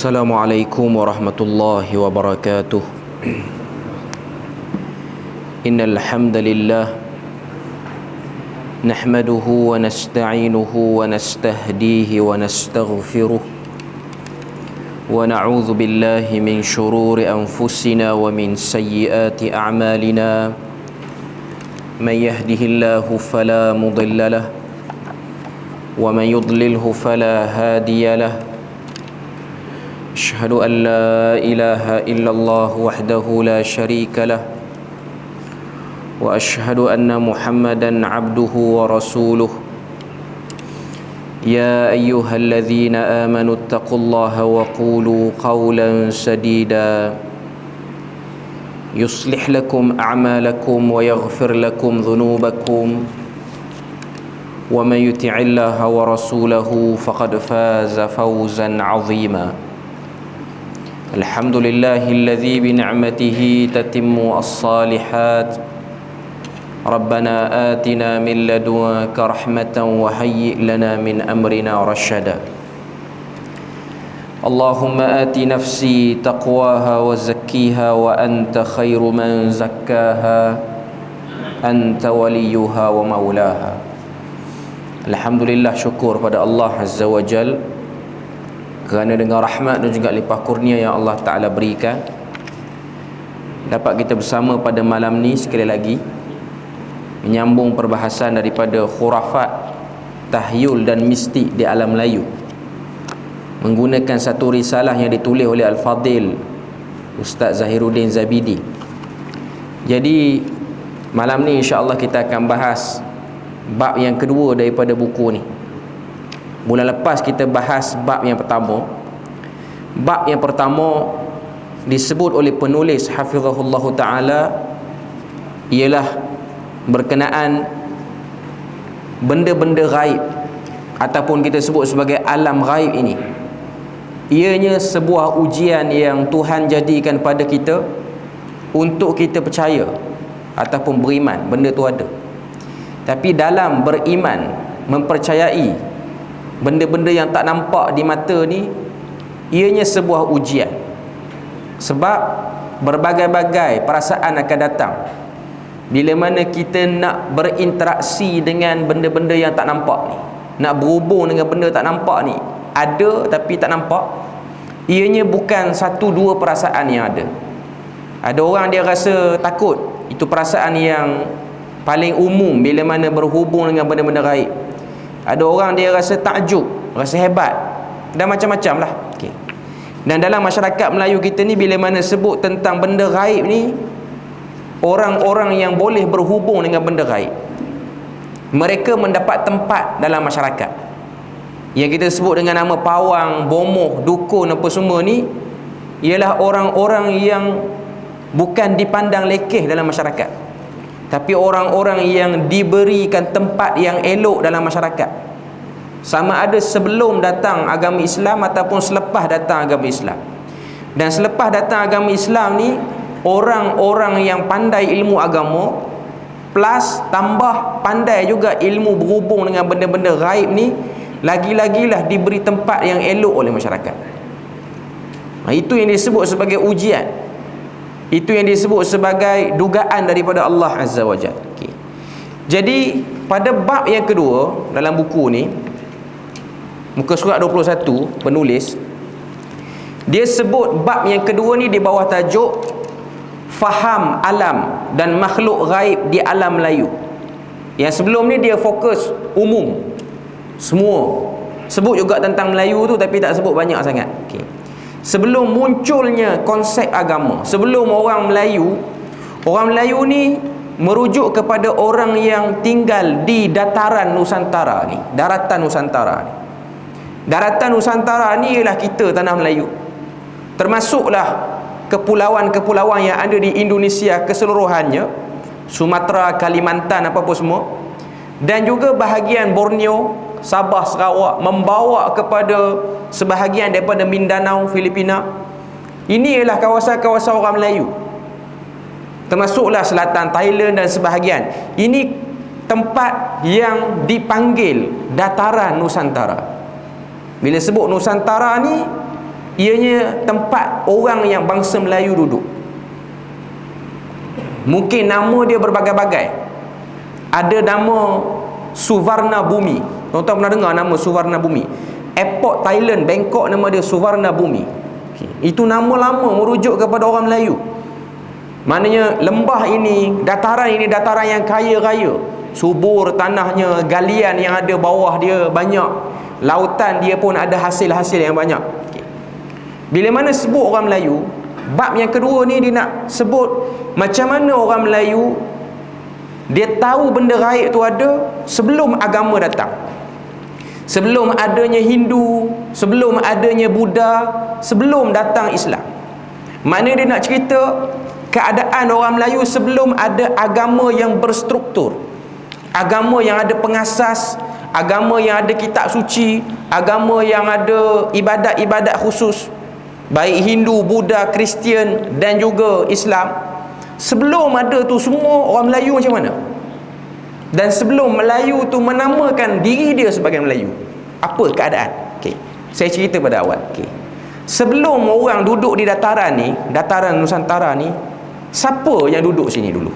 Assalamualaikum warahmatullahi wabarakatuh. Innal hamdalillah nahmaduhu wa nasta'inuhu wa nastahdihi wa nastaghfiruh wa na'udzu billahi min shururi anfusina wa min sayyiati a'malina. Man yahdihillahu fala mudilla lahu wa man yudlilhu fala hadiya lahu. أشهد أن لا إله إلا الله وحده لا شريك له وأشهد أن محمدا عبده ورسوله يا أيها الذين آمنوا اتقوا الله وقولوا قولا سديدا يصلح لكم أعمالكم ويغفر لكم ذنوبكم ومن يطع الله ورسوله فقد فاز فوزا عظيما. الحمد لله الذي بنعمته تتم الصالحات ربنا آتنا من لدنك رحمة وهيئ لنا من أمرنا رشدا. اللهم آت نفسي تقواها وزكيها وأنت خير من زكاها أنت وليها ومولاها. Alhamdulillah, syukur pada Allah Azza wa Jal kerana dengan rahmat dan juga limpah kurnia yang Allah Ta'ala berikan, dapat kita bersama pada malam ni sekali lagi menyambung perbahasan daripada khurafat, tahyul dan mistik di alam Melayu, menggunakan satu risalah yang ditulis oleh Al-Fadil Ustaz Zahiruddin Zabidi. Jadi malam ni insya-Allah kita akan bahas bab yang kedua daripada buku ni. Bulan lepas kita bahas bab yang pertama. Bab yang pertama disebut oleh penulis hafizahullah ta'ala ialah berkenaan benda-benda gaib, ataupun kita sebut sebagai alam gaib ini. Ianya sebuah ujian yang Tuhan jadikan pada kita untuk kita percaya ataupun beriman benda tu ada. Tapi dalam beriman, mempercayai benda-benda yang tak nampak di mata ni, ianya sebuah ujian. Sebab berbagai-bagai perasaan akan datang bila mana kita nak berinteraksi dengan benda-benda yang tak nampak ni, nak berhubung dengan benda tak nampak ni. Ada tapi tak nampak. Ianya bukan satu dua perasaan yang ada. Ada orang dia rasa takut, itu perasaan yang paling umum bila mana berhubung dengan benda-benda gaib. Ada orang dia rasa takjub, rasa hebat, dan macam-macam lah. Okay. Dan dalam masyarakat Melayu kita ni, bila mana sebut tentang benda gaib ni, orang-orang yang boleh berhubung dengan benda gaib, mereka mendapat tempat dalam masyarakat yang kita sebut dengan nama pawang, bomoh, dukun apa semua ni, ialah orang-orang yang bukan dipandang lekeh dalam masyarakat, tapi orang-orang yang diberikan tempat yang elok dalam masyarakat, sama ada sebelum datang agama Islam ataupun selepas datang agama Islam. Dan selepas datang agama Islam ni, orang-orang yang pandai ilmu agama plus tambah pandai juga ilmu berhubung dengan benda-benda gaib ni, lagi-lagilah diberi tempat yang elok oleh masyarakat. Itu yang disebut sebagai ujian. Itu yang disebut sebagai dugaan daripada Allah Azza wa Jalla. Okay. Jadi pada bab yang kedua dalam buku ni, muka surat 21, penulis dia sebut bab yang kedua ni di bawah tajuk faham alam dan makhluk gaib di alam Melayu. Yang sebelum ni dia fokus umum, semua sebut juga tentang Melayu tu, tapi tak sebut banyak sangat. Okay. Sebelum munculnya konsep agama, sebelum orang Melayu ni merujuk kepada orang yang tinggal di dataran Nusantara ni, daratan Nusantara ni. Daratan Nusantara ni ialah kita, tanah Melayu. Termasuklah kepulauan-kepulauan yang ada di Indonesia keseluruhannya, Sumatera, Kalimantan, apa-apa semua, dan juga bahagian Borneo, Sabah, Sarawak, membawa kepada sebahagian daripada Mindanao, Filipina. Ini ialah kawasan-kawasan orang Melayu, termasuklah selatan Thailand dan sebahagian. Ini tempat yang dipanggil dataran Nusantara. Bila sebut Nusantara ni, Ianya tempat orang yang bangsa Melayu duduk. Mungkin nama dia berbagai-bagai. Ada nama Suvarna Bumi. Tuan-tuan pernah dengar nama Suvarna Bumi? Airport Thailand, Bangkok, nama dia Suvarna Bumi. Itu nama lama merujuk kepada orang Melayu. Maknanya lembah ini, dataran yang kaya raya. Subur tanahnya, galian yang ada bawah dia banyak. Lautan dia pun ada hasil-hasil yang banyak. Bila mana sebut orang Melayu, bab yang kedua ni dia nak sebut macam mana orang Melayu dia tahu benda gaib tu ada sebelum agama datang. Sebelum adanya Hindu, sebelum adanya Buddha, sebelum datang Islam. Maknanya dia nak cerita keadaan orang Melayu sebelum ada agama yang berstruktur, agama yang ada pengasas, agama yang ada kitab suci, agama yang ada ibadat-ibadat khusus, baik Hindu, Buddha, Kristian dan juga Islam. Sebelum ada tu semua, orang Melayu macam mana? Dan sebelum Melayu tu menamakan diri dia sebagai Melayu, apa keadaan? Okey, saya cerita pada awal. Okey, sebelum orang duduk di dataran ni, dataran Nusantara ni, siapa yang duduk sini dulu?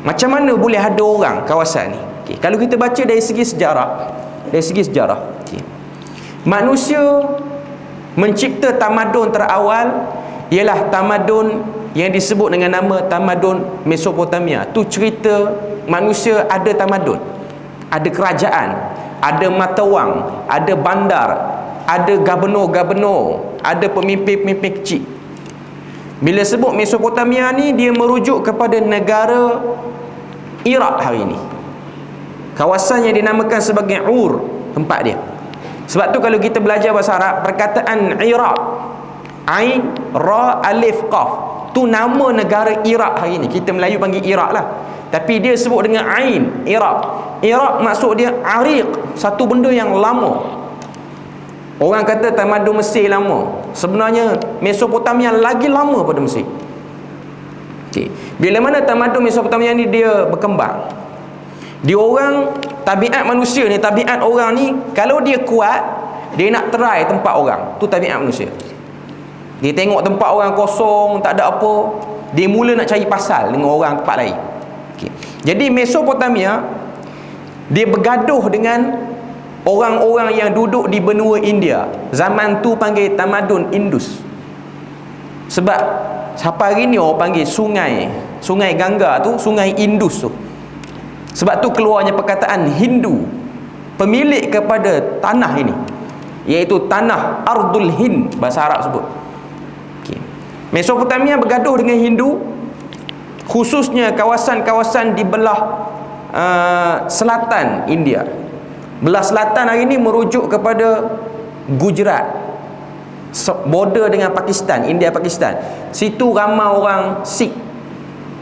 Macam mana boleh ada orang kawasan ni? Okey, kalau kita baca dari segi sejarah, okey, manusia mencipta tamadun terawal ialah tamadun yang disebut dengan nama tamadun Mesopotamia. Tu cerita manusia ada tamadun, ada kerajaan, ada mata wang, ada bandar, ada gubernur-gubernur, ada pemimpin-pemimpin kecil. Bila sebut Mesopotamia ni, dia merujuk kepada negara Iraq hari ini. Kawasan yang dinamakan sebagai Ur, tempat dia. Sebab tu kalau kita belajar bahasa Arab, perkataan Iraq, Ain, Ra, Alif, Qaf, tu nama negara Iraq hari ni. Kita Melayu panggil Iraq lah, tapi dia sebut dengan Ain, Iraq. Iraq maksud dia Ariq, satu benda yang lama. Orang kata tamadun Mesir lama, sebenarnya Mesopotamia lagi lama pada Mesir. Okay. Bila mana tamadun Mesopotamia ni dia berkembang, dia orang, tabiat manusia ni, tabiat orang ni, kalau dia kuat, dia nak try tempat orang. Tu tabiat manusia. Dia tengok tempat orang kosong, tak ada apa, dia mula nak cari pasal dengan orang tempat lain. Okay. Jadi Mesopotamia dia bergaduh dengan orang-orang yang duduk di benua India. Zaman tu panggil tamadun Indus. Sebab sampai hari ni orang panggil sungai Gangga tu sungai Indus tu. Sebab tu keluarnya perkataan Hindu, pemilik kepada tanah ini, iaitu tanah Ardul Hind, bahasa Arab sebut. Okay. Mesopotamia bergaduh dengan Hindu, khususnya kawasan-kawasan di belah selatan India. Belah selatan hari ini merujuk kepada Gujarat, border dengan Pakistan, India Pakistan. Situ ramai orang Sikh,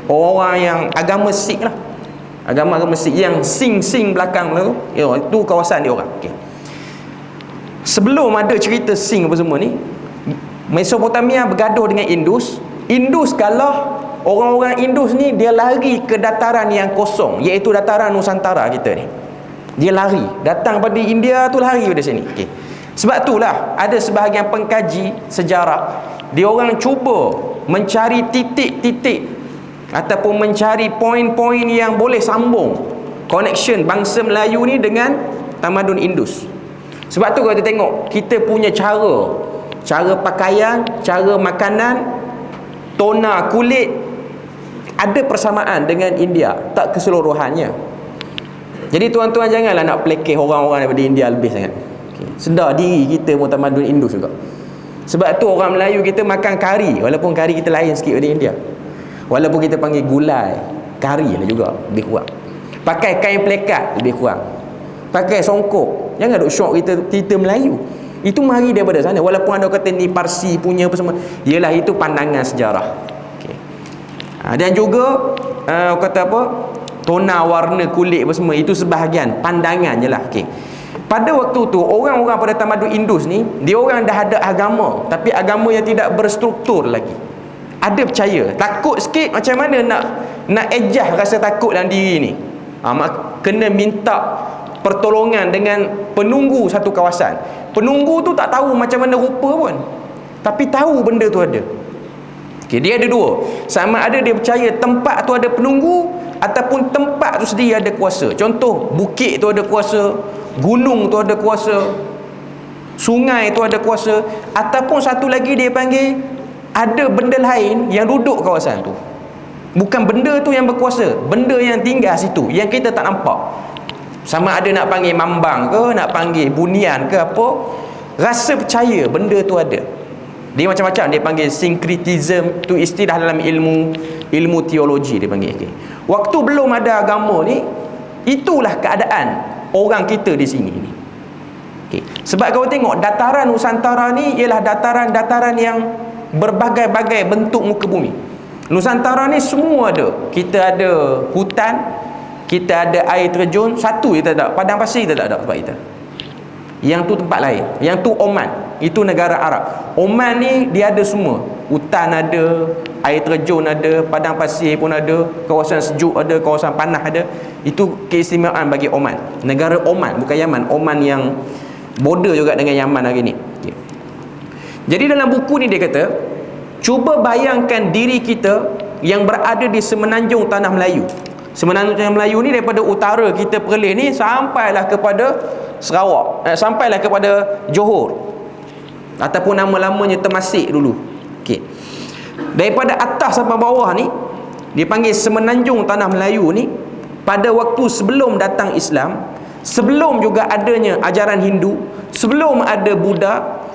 orang yang agama Sikh lah, agama Sikh yang Sing belakang tu, itu kawasan dia orang. Okay. Sebelum ada cerita Sing apa semua ni, Mesopotamia bergaduh dengan Indus. Indus kalah. Orang-orang Indus ni dia lari ke dataran yang kosong, iaitu dataran Nusantara kita ni. Dia lari, datang pada India tu, lari pada sini. Okay. Sebab itulah ada sebahagian pengkaji sejarah, dia orang cuba mencari titik-titik ataupun mencari poin-poin yang boleh sambung connection bangsa Melayu ni dengan tamadun Indus. Sebab tu kalau kita tengok, kita punya cara pakaian, cara makanan, tona kulit ada persamaan dengan India, tak keseluruhannya. Jadi tuan-tuan janganlah nak pelekeh orang-orang daripada India lebih sangat. Okay. Sedar diri kita pun tamadun Indus juga. Sebab tu orang Melayu kita makan kari, walaupun kari kita lain sikit daripada India. Walaupun kita panggil gulai, kari lah juga, lebih kurang. Pakai kain plekat, lebih kurang. Pakai songkok, jangan duk syok kita Melayu. Itu mari daripada sana. Walaupun ada kata ni Parsi punya apa semua, ialah itu pandangan sejarah. Okay. Dan juga kata apa, tona warna kulit apa semua, itu sebahagian pandangan je lah. Okay. Pada waktu tu orang-orang pada tamadun Indus ni, dia orang dah ada agama, tapi agama yang tidak berstruktur lagi. Ada percaya, takut sikit, macam mana nak ejah rasa takut dalam diri ni. Kena minta pertolongan dengan penunggu satu kawasan. Penunggu tu tak tahu macam mana rupa pun, tapi tahu benda tu ada. Okay, dia ada dua. Sama ada dia percaya tempat tu ada penunggu, ataupun tempat tu sendiri ada kuasa. Contoh, bukit tu ada kuasa, gunung tu ada kuasa, sungai tu ada kuasa, ataupun satu lagi dia panggil ada benda lain yang duduk kawasan tu. Bukan benda tu yang berkuasa, benda yang tinggal situ yang kita tak nampak. Sama ada nak panggil mambang ke, nak panggil bunian ke apa, rasa percaya benda tu ada. Dia macam-macam, dia panggil syncretism, tu istilah dalam ilmu teologi dia panggil. Okay. Waktu belum ada agama ni, itulah keadaan orang kita di sini ni. Okay. Sebab kau tengok dataran Nusantara ni ialah dataran-dataran yang berbagai-bagai bentuk muka bumi. Nusantara ni semua ada. Kita ada hutan, kita ada air terjun, satu kita tak ada, padang pasir kita tak ada tempat kita. Yang tu tempat lain. Yang tu Oman, itu negara Arab. Oman ni dia ada semua. Hutan ada, air terjun ada, padang pasir pun ada, kawasan sejuk ada, kawasan panas ada. Itu keistimewaan bagi Oman. Negara Oman, bukan Yaman. Oman yang border juga dengan Yaman hari ni. Okay. Jadi dalam buku ni dia kata, cuba bayangkan diri kita yang berada di semenanjung tanah Melayu. Semenanjung tanah Melayu ni daripada utara kita Perlis ni sampailah kepada Sarawak, sampailah kepada Johor, ataupun nama-lamanya Temasek dulu. Okey. Daripada atas sampai bawah ni dipanggil semenanjung tanah Melayu ni, pada waktu sebelum datang Islam, sebelum juga adanya ajaran Hindu, sebelum ada Buddha,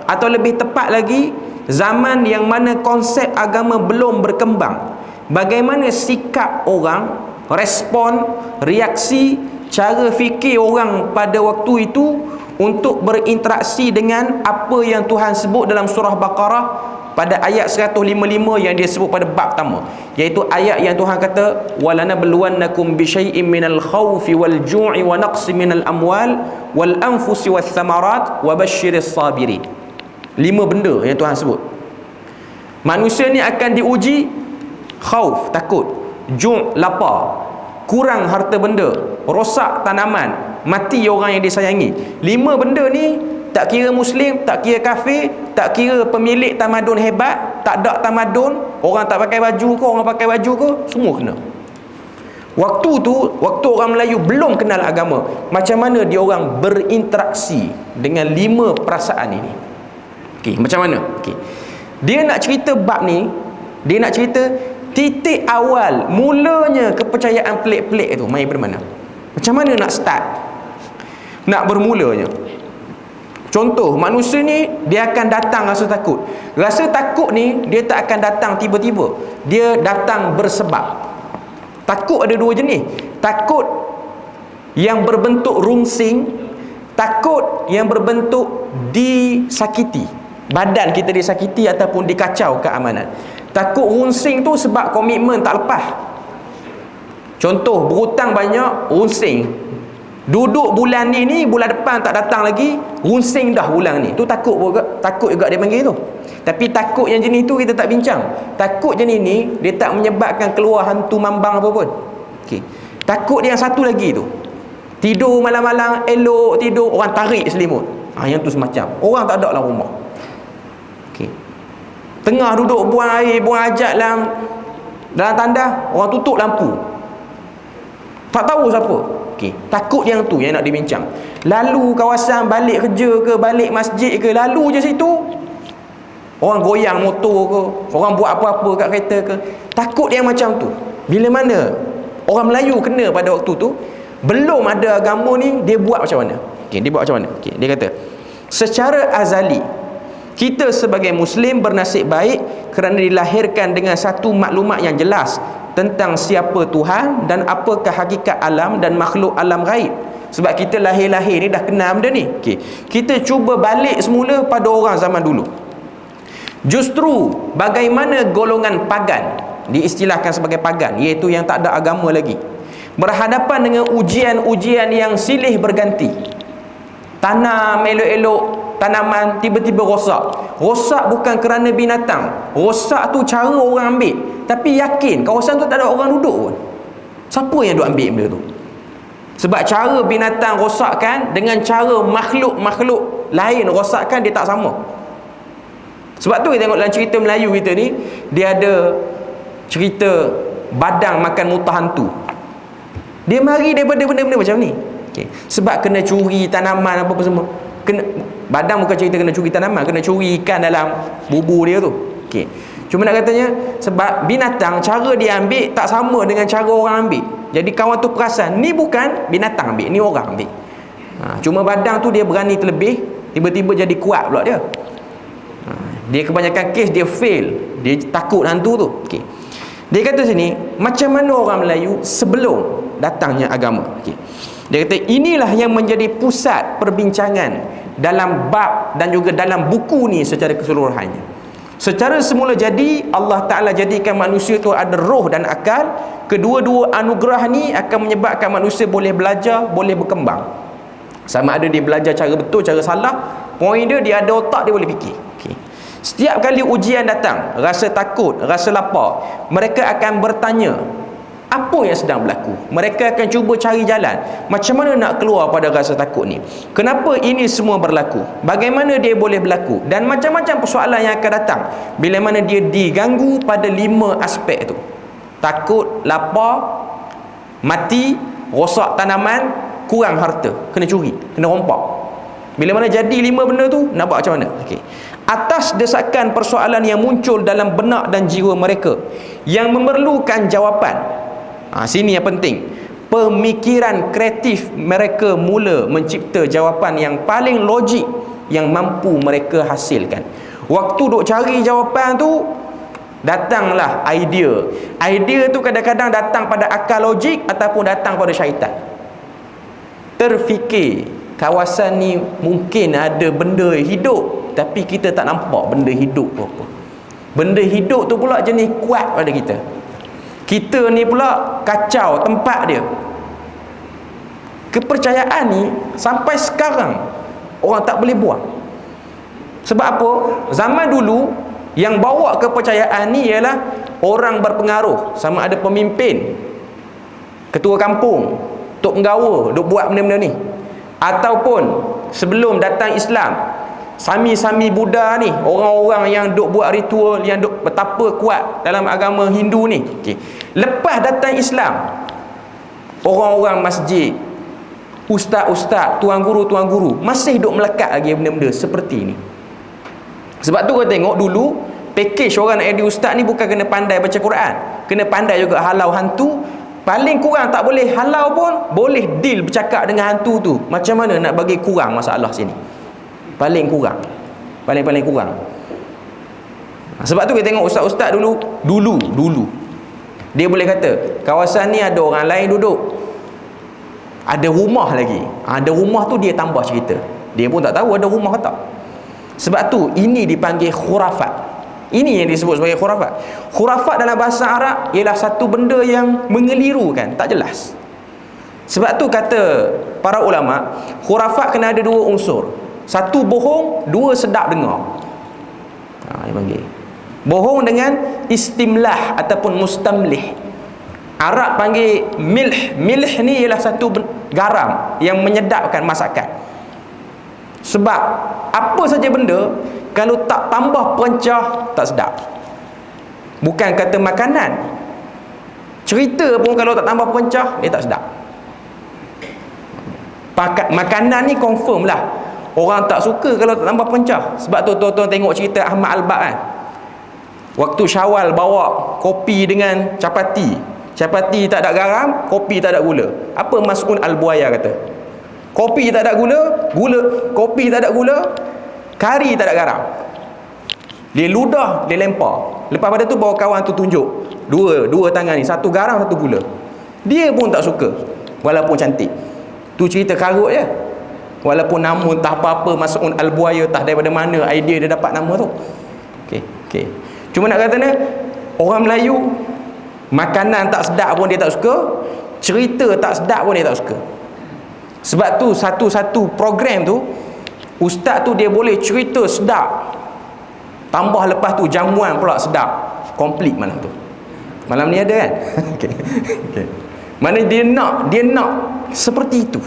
atau lebih tepat lagi zaman yang mana konsep agama belum berkembang, bagaimana sikap orang, respon, reaksi, cara fikir orang pada waktu itu untuk berinteraksi dengan apa yang Tuhan sebut dalam surah Baqarah pada ayat 155 yang dia sebut pada bab pertama, iaitu ayat yang Tuhan kata walanabluwannakum bisyai'im minal khawfi wal ju'i wa naqsi minal amwal wal anfusi wath thamarat wa basyiris sabirin. 5 benda yang Tuhan sebut. Manusia ni akan diuji khauf, takut, ju', lapar, kurang harta benda, rosak tanaman, mati orang yang disayangi. 5 benda ni tak kira Muslim, tak kira kafir, tak kira pemilik tamadun hebat, tak ada tamadun, orang tak pakai baju ke, orang pakai baju ke, semua kena. Waktu tu, waktu orang Melayu belum kenal agama, macam mana dia orang berinteraksi dengan 5 perasaan ini. Okey, macam mana? Okey. Dia nak cerita bab ni, dia nak cerita titik awal mulanya kepercayaan pelik-pelik tu main dari mana? Macam mana nak start? Nak bermulanya. Contoh, manusia ni dia akan datang rasa takut. Rasa takut ni dia tak akan datang tiba-tiba. Dia datang bersebab. Takut ada 2 jenis. Takut yang berbentuk rungsing, takut yang berbentuk disakiti. Badan kita disakiti ataupun dikacau keamanan. Takut rungsing tu sebab komitmen tak lepas. Contoh, berhutang banyak, rungsing. Duduk bulan ni, bulan depan tak datang lagi, rungsing dah bulan ni. Tu takut juga, takut juga dia panggil tu. Tapi takut yang jenis tu kita tak bincang. Takut jenis ni dia tak menyebabkan keluar hantu mambang apa pun. Okey. Takut yang satu lagi tu, tidur malam-malam elok tidur, orang tarik selimut. Yang tu semacam orang tak ada dalam rumah. Tengah duduk buang air, buang hajat dalam tandas, orang tutup lampu, tak tahu siapa. Okey, takut yang tu yang nak dibincang. Lalu kawasan balik kerja ke, balik masjid ke, lalu je situ orang goyang motor ke, orang buat apa-apa kat kereta ke, takut yang macam tu. Bila mana orang Melayu kena pada waktu tu, belum ada agama ni, dia buat macam mana? Okey, dia buat macam mana? Okey, dia kata secara azali kita sebagai Muslim bernasib baik kerana dilahirkan dengan satu maklumat yang jelas tentang siapa Tuhan dan apakah hakikat alam dan makhluk alam gaib. Sebab kita lahir-lahir ni dah kenal benda ni. Okay. Kita cuba balik semula pada orang zaman dulu. Justru bagaimana golongan pagan, diistilahkan sebagai pagan, iaitu yang tak ada agama lagi, berhadapan dengan ujian-ujian yang silih berganti. Tanam elok-elok, tanaman tiba-tiba rosak. Rosak bukan kerana binatang, rosak tu cara orang ambil. Tapi yakin kawasan tu tak ada orang duduk pun. Siapa yang duk ambil benda tu? Sebab cara binatang rosakkan dengan cara makhluk-makhluk lain, rosakan dia tak sama. Sebab tu kita tengok dalam cerita Melayu kita ni, dia ada cerita badang makan mutah hantu. Dia mari daripada benda-benda macam ni. Sebab kena curi tanaman apa-apa semua. Badang bukan cerita kena curi tanaman, kena curi ikan dalam bubur dia tu. Cuma nak katanya, sebab binatang cara dia ambil tak sama dengan cara orang ambil. Jadi kawan tu perasan, ni bukan binatang ambil, ni orang ambil. Cuma badang tu dia berani terlebih, tiba-tiba jadi kuat pula dia. Dia kebanyakan kes dia fail, dia takut hantu tu. Dia kata sini, macam mana orang Melayu sebelum datangnya agama. Dia kata inilah yang menjadi pusat perbincangan dalam bab dan juga dalam buku ni secara keseluruhannya. Secara semula jadi, Allah Ta'ala jadikan manusia tu ada roh dan akal. Kedua-dua anugerah ni akan menyebabkan manusia boleh belajar, boleh berkembang. Sama ada dia belajar cara betul, cara salah, poin dia ada otak, dia boleh fikir. Setiap kali ujian datang, rasa takut, rasa lapar, mereka akan bertanya, apa yang sedang berlaku? Mereka akan cuba cari jalan, macam mana nak keluar pada rasa takut ni? Kenapa ini semua berlaku? Bagaimana dia boleh berlaku? Dan macam-macam persoalan yang akan datang bila mana dia diganggu pada 5 aspek tu. Takut, lapar, mati, rosak tanaman, kurang harta, kena curi, kena rompak. Bila mana jadi 5 benda tu, nak buat macam mana? Atas desakan persoalan yang muncul dalam benak dan jiwa mereka yang memerlukan jawapan, sini yang penting, pemikiran kreatif mereka mula mencipta jawapan yang paling logik yang mampu mereka hasilkan. Waktu duk cari jawapan tu, datanglah idea. Idea tu kadang-kadang datang pada akal logik ataupun datang pada syaitan. Terfikir kawasan ni mungkin ada benda hidup, tapi kita tak nampak benda hidup tu apa. Benda hidup tu pula jenis kuat pada kita. Kita ni pula kacau tempat dia. Kepercayaan ni sampai sekarang orang tak boleh buang. Sebab apa? Zaman dulu yang bawa kepercayaan ni ialah orang berpengaruh, sama ada pemimpin, ketua kampung, tok penggawa duk buat benda-benda ni, ataupun sebelum datang Islam, Sami-Sami Buddha ni, orang-orang yang duk buat ritual, yang duk betapa kuat dalam agama Hindu ni. Lepas datang Islam, orang-orang masjid, ustaz-ustaz, tuan guru masih duk melekat lagi benda-benda seperti ni. Sebab tu kau tengok dulu package orang nak jadi ustaz ni bukan kena pandai baca Quran, kena pandai juga halau hantu. Paling kurang tak boleh halau pun boleh deal bercakap dengan hantu tu, macam mana nak bagi kurang masalah sini. Paling kurang, paling kurang. Sebab tu kita tengok ustaz-ustaz dulu dia boleh kata kawasan ni ada orang lain duduk, ada rumah lagi, ada rumah tu dia tambah cerita, dia pun tak tahu ada rumah ke tak. Sebab tu ini dipanggil khurafat. Ini yang disebut sebagai khurafat. Khurafat dalam bahasa Arab ialah satu benda yang mengelirukan, tak jelas. Sebab tu kata para ulama, khurafat kena ada 2 unsur. Satu bohong, 2 sedap dengar. Dia panggil bohong dengan istimlah ataupun mustamlih. Arab panggil milh. Milh ni ialah satu garam yang menyedapkan masakan. Sebab apa saja benda kalau tak tambah perencah tak sedap. Bukan kata makanan, cerita pun kalau tak tambah perencah dia tak sedap. Makanan ni confirm lah orang tak suka kalau tak tambah perencah. Sebab tu tuan-tuan tengok cerita Ahmad Al-Baq kan, waktu Syawal bawa kopi dengan capati, capati tak ada garam, kopi tak ada gula. Apa Mas'un Al-Buaya kata? Kopi tak ada gula, kopi tak ada gula, kari tak ada garam. Dia ludah, dia lempar. Lepas pada tu bawa kawan tu tunjuk dua tangan ni, satu garam, satu gula. Dia pun tak suka walaupun cantik. Tu cerita karut je. Walaupun nama entah apa-apa, Mas'un Al-Buaya, entah daripada mana idea dia dapat nama tu. Okey. Cuma nak kata ni, orang Melayu makanan tak sedap pun dia tak suka, cerita tak sedap pun dia tak suka. Sebab tu satu-satu program tu, ustaz tu dia boleh cerita sedap, tambah lepas tu jamuan pula sedap, komplit malam tu. Malam ni ada kan? Okay. Mana dia nak seperti itu.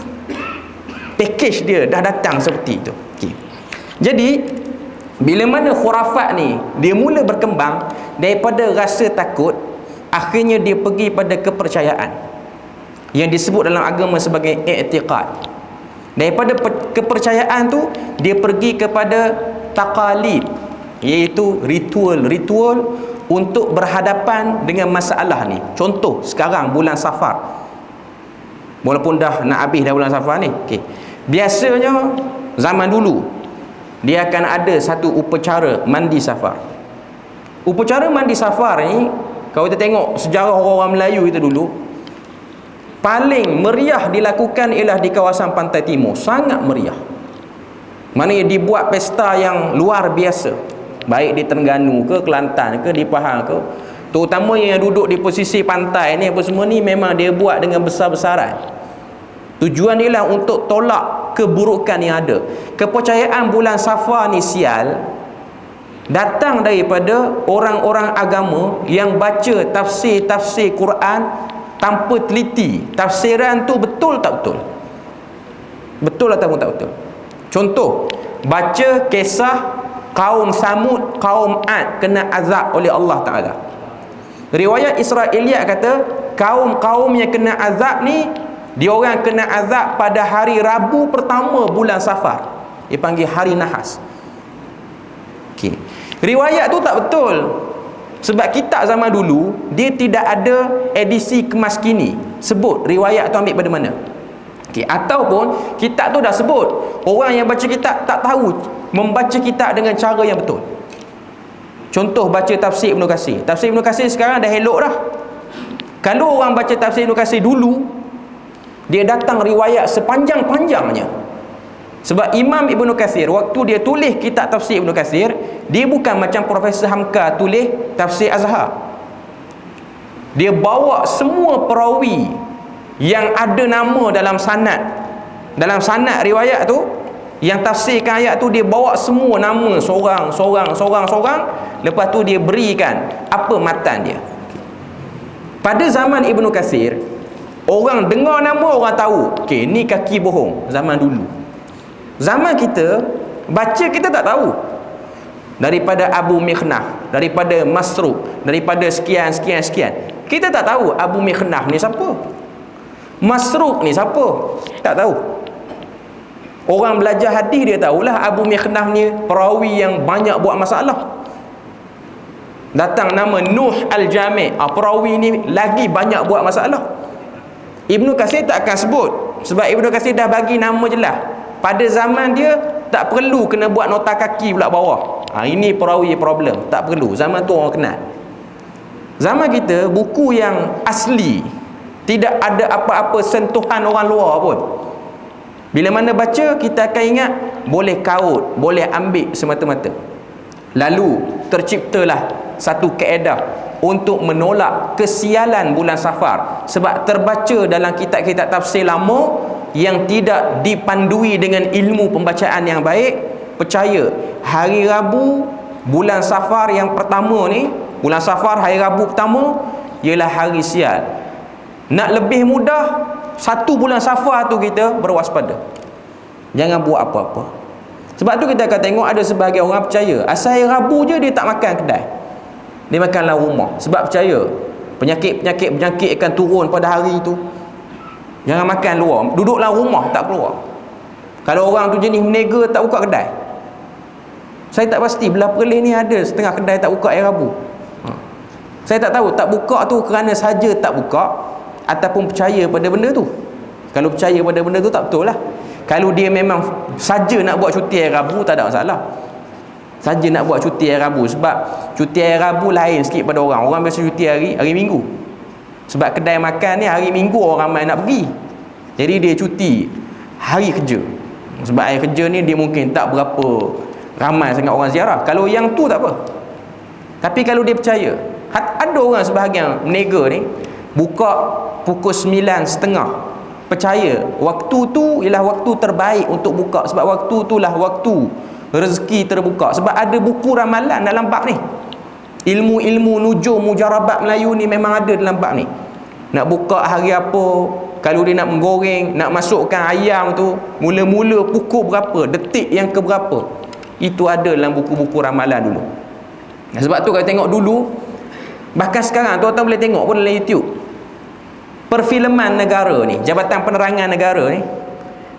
Package dia dah datang seperti itu. Jadi bila mana khurafat ni dia mula berkembang daripada rasa takut, akhirnya dia pergi pada kepercayaan yang disebut dalam agama sebagai i'tiqad. Daripada kepercayaan tu dia pergi kepada taqalid, iaitu ritual untuk berhadapan dengan masalah ni. Contoh sekarang bulan Safar, walaupun dah nak habis dah bulan Safar ni, biasanya zaman dulu dia akan ada satu upacara mandi Safar. Upacara mandi Safar ni, kalau kita tengok sejarah orang-orang Melayu itu dulu, paling meriah dilakukan ialah di kawasan pantai timur. Sangat meriah, maknanya dibuat pesta yang luar biasa, baik di Terengganu ke, Kelantan ke, di Pahang ke, terutama yang duduk di posisi pantai ni apa semua ni, memang dia buat dengan besar-besaran. Tujuan ialah untuk tolak keburukan yang ada. Kepercayaan bulan Safar ni sial datang daripada orang-orang agama yang baca tafsir Quran tanpa teliti tafsiran tu betul tak betul, betul ataupun tak betul. Contoh, baca kisah kaum Samud, kaum Ad kena azab oleh Allah Ta'ala. Riwayat Israiliyat kata kaum-kaum yang kena azab ni, dia orang kena azab pada hari Rabu pertama bulan Safar, dia panggil hari Nahas. Riwayat tu tak betul, sebab kitab zaman dulu dia tidak ada edisi kemas kini sebut riwayat tu ambil pada mana. Ataupun kitab tu dah sebut, orang yang baca kitab tak tahu membaca kitab dengan cara yang betul. Contoh, baca tafsir Ibn Katsir. Tafsir Ibn Katsir sekarang dah elok dah. Kalau orang baca tafsir Ibn Katsir dulu, dia datang riwayat sepanjang-panjangnya. Sebab Imam Ibn Katsir waktu dia tulis kitab tafsir Ibn Katsir, dia bukan macam Profesor Hamka tulis tafsir Azhar. Dia bawa semua perawi yang ada nama dalam sanad riwayat tu, yang tafsirkan ayat tu, dia bawa semua nama seorang. Lepas tu dia berikan apa matan dia. Pada zaman Ibn Katsir, orang dengar nama orang tahu, ni kaki bohong zaman dulu. Zaman kita baca, kita tak tahu. Daripada Abu Mikhnaf, daripada Masruq, daripada sekian. Kita tak tahu Abu Mikhnaf ni siapa, Masruq ni siapa, tak tahu. Orang belajar hadis dia tahulah Abu Mikhnaf ni perawi yang banyak buat masalah. Datang nama Nuh Al-Jami', perawi ni lagi banyak buat masalah. Ibn Katsir tak akan sebut, sebab Ibn Katsir dah bagi nama jelas. Pada zaman dia tak perlu kena buat nota kaki pula bawah, ini perawi problem, tak perlu. Zaman tu orang kenal. Zaman kita buku yang asli, tidak ada apa-apa sentuhan orang luar pun. Bila mana baca, kita akan ingat boleh kaut, boleh ambil semata-mata. Lalu terciptalah satu kaedah untuk menolak kesialan bulan Safar. Sebab terbaca dalam kitab-kitab tafsir lama yang tidak dipandui dengan ilmu pembacaan yang baik, percaya hari Rabu bulan Safar yang pertama ni, bulan Safar hari Rabu pertama ialah hari sial. Nak lebih mudah, satu bulan Safar tu kita berwaspada, jangan buat apa-apa. Sebab tu kita akan tengok ada sebahagian orang percaya asal hari Rabu je dia tak makan kedai, dia makan dalam rumah. Sebab percaya penyakit akan turun pada hari itu. Jangan makan luar, duduk dalam rumah, tak keluar. Kalau orang tu jenis menega, tak buka kedai. Saya tak pasti belah Perlis ni ada setengah kedai tak buka hari Rabu. Saya tak tahu tak buka tu kerana saja tak buka ataupun percaya pada benda tu. Kalau percaya pada benda tu tak betul lah. Kalau dia memang saja nak buat cuti hari Rabu, tak ada masalah. Saja nak buat cuti hari Rabu, sebab cuti hari Rabu lain sikit pada orang. Orang biasa cuti hari Minggu. Sebab kedai makan ni hari Minggu orang ramai nak pergi, jadi dia cuti hari kerja. Sebab hari kerja ni dia mungkin tak berapa ramai sangat orang ziarah. Kalau yang tu tak apa. Tapi kalau dia percaya, ada orang sebahagian menega ni buka pukul 9.30, percaya waktu tu ialah waktu terbaik untuk buka, sebab waktu tu lah waktu rezeki terbuka. Sebab ada buku ramalan dalam bab ni. Ilmu-ilmu nujum mujarabat Melayu ni memang ada dalam bab ni. Nak buka hari apa, kalau dia nak menggoreng, nak masukkan ayam tu, mula-mula pukul berapa, detik yang keberapa. Itu ada dalam buku-buku ramalan dulu. Sebab tu kalau tengok dulu, bahkan sekarang tuan-tuan boleh tengok pun dalam YouTube, perfilman negara ni, Jabatan Penerangan Negara ni,